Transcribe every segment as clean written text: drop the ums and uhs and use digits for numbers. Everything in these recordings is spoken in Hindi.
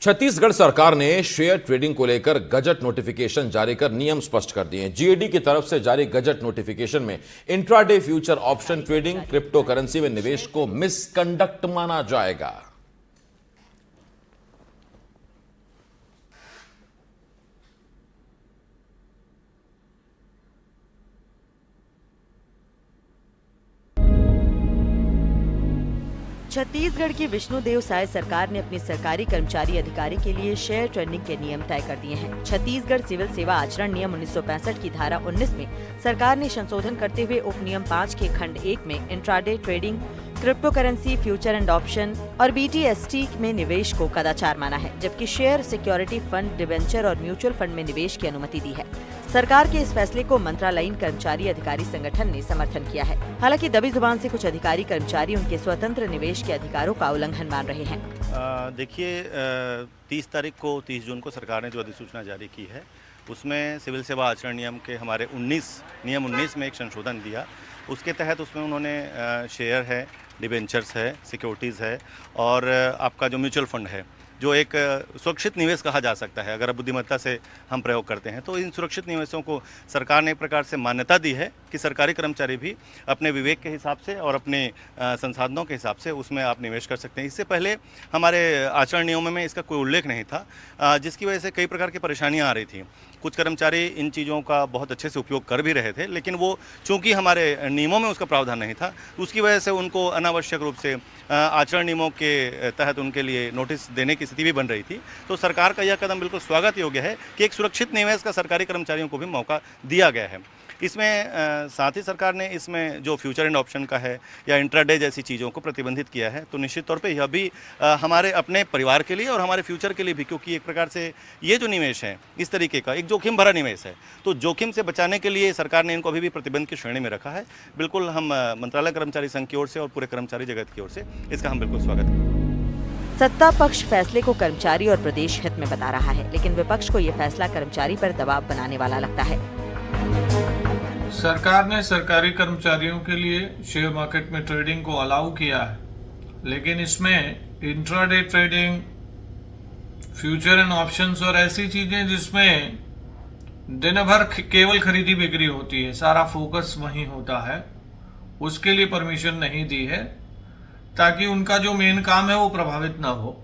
छत्तीसगढ़ सरकार ने शेयर ट्रेडिंग को लेकर गजट नोटिफिकेशन जारी कर नियम स्पष्ट कर दिए हैं। जीएडी की तरफ से जारी गजट नोटिफिकेशन में intraday future option trading, crypto currency में निवेश को मिसकंडक्ट माना जाएगा। छत्तीसगढ़ की विष्णुदेव साय सरकार ने अपनी सरकारी कर्मचारी अधिकारी के लिए शेयर ट्रेडिंग के नियम तय कर दिए हैं। छत्तीसगढ़ सिविल सेवा आचरण नियम 1965 की धारा 19 में सरकार ने संशोधन करते हुए उप नियम 5 के खंड 1 में intraday trading, crypto currency, future and option और बीटीएसटी में निवेश को कदाचार माना है, जबकि शेयर, सिक्योरिटी फंड, डिबेंचर और म्यूचुअल फंड में निवेश की अनुमति दी है। सरकार के इस फैसले को मंत्रालयीन कर्मचारी अधिकारी संगठन ने समर्थन किया है। हालांकि दबी जुबान से कुछ अधिकारी कर्मचारी उनके स्वतंत्र निवेश के अधिकारों का उल्लंघन मान रहे हैं। देखिए, 30 जून को सरकार ने जो अधिसूचना जारी की है उसमें सिविल सेवा आचरण नियम के हमारे नियम 19 में एक संशोधन दिया। उसके तहत उसमें उन्होंने शेयर है, डिबेंचर्स है, सिक्योरिटीज़ है और आपका जो म्यूचुअल फंड है, जो एक सुरक्षित निवेश कहा जा सकता है अगर बुद्धिमत्ता से हम प्रयोग करते हैं, तो इन सुरक्षित निवेशों को सरकार ने एक प्रकार से मान्यता दी है कि सरकारी कर्मचारी भी अपने विवेक के हिसाब से और अपने संसाधनों के हिसाब से उसमें आप निवेश कर सकते हैं। इससे पहले हमारे आचरण नियमों में इसका कोई उल्लेख नहीं था, जिसकी वजह से कई प्रकार की परेशानियाँ आ रही थी। कुछ कर्मचारी इन चीज़ों का बहुत अच्छे से उपयोग कर भी रहे थे, लेकिन वो चूंकि हमारे नियमों में उसका प्रावधान नहीं था, उसकी वजह से उनको अनावश्यक रूप से आचरण नियमों के तहत उनके लिए नोटिस देने की स्थिति भी बन रही थी। तो सरकार का यह कदम बिल्कुल स्वागत योग्य है कि एक सुरक्षित निवेश का सरकारी कर्मचारियों को भी मौका दिया गया है। इसमें साथ ही सरकार ने इसमें जो फ्यूचर एंड ऑप्शन का है या इंट्राडे जैसी चीज़ों को प्रतिबंधित किया है, तो निश्चित तौर पे यह भी हमारे अपने परिवार के लिए और हमारे फ्यूचर के लिए भी, क्योंकि एक प्रकार से ये जो निवेश है इस तरीके का एक जोखिम भरा निवेश है, तो जोखिम से बचाने के लिए सरकार ने इनको अभी भी प्रतिबंध की श्रेणी में रखा है। बिल्कुल हम मंत्रालय कर्मचारी संघ की ओर से और पूरे कर्मचारी जगत की ओर से इसका हम बिल्कुल स्वागत करें। सत्ता पक्ष फैसले को कर्मचारी और प्रदेश हित में बता रहा है, लेकिन विपक्ष को यह फैसला कर्मचारी पर दबाव बनाने वाला लगता है। सरकार ने सरकारी कर्मचारियों के लिए शेयर मार्केट में ट्रेडिंग को अलाउ किया है, लेकिन इसमें intraday trading, future and options और ऐसी चीजें जिसमें दिन भर केवल खरीदी बिक्री होती है, सारा फोकस वहीं होता है, उसके लिए परमिशन नहीं दी है ताकि उनका जो मेन काम है वो प्रभावित ना हो।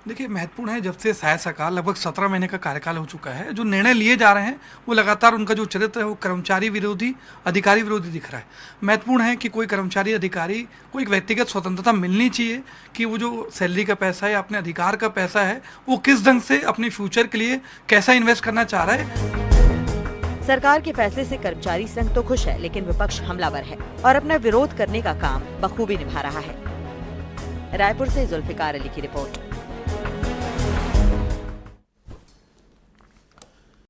देखिए, महत्वपूर्ण है, जब से शायद सरकार लगभग 17 महीने का कार्यकाल हो चुका है, जो निर्णय लिए जा रहे हैं वो लगातार उनका जो चरित्र है वो कर्मचारी विरोधी, अधिकारी विरोधी दिख रहा है। महत्वपूर्ण है कि कोई कर्मचारी अधिकारी को एक व्यक्तिगत स्वतंत्रता मिलनी चाहिए कि वो जो सैलरी का पैसा है, अपने अधिकार का पैसा है, वो किस ढंग से अपने फ्यूचर के लिए कैसा इन्वेस्ट करना चाह रहा है। सरकार के फैसले से कर्मचारी संघ तो खुश है, लेकिन विपक्ष हमलावर है और अपना विरोध करने का काम बखूबी निभा रहा है। रायपुर से जुल्फिकार अली की रिपोर्ट।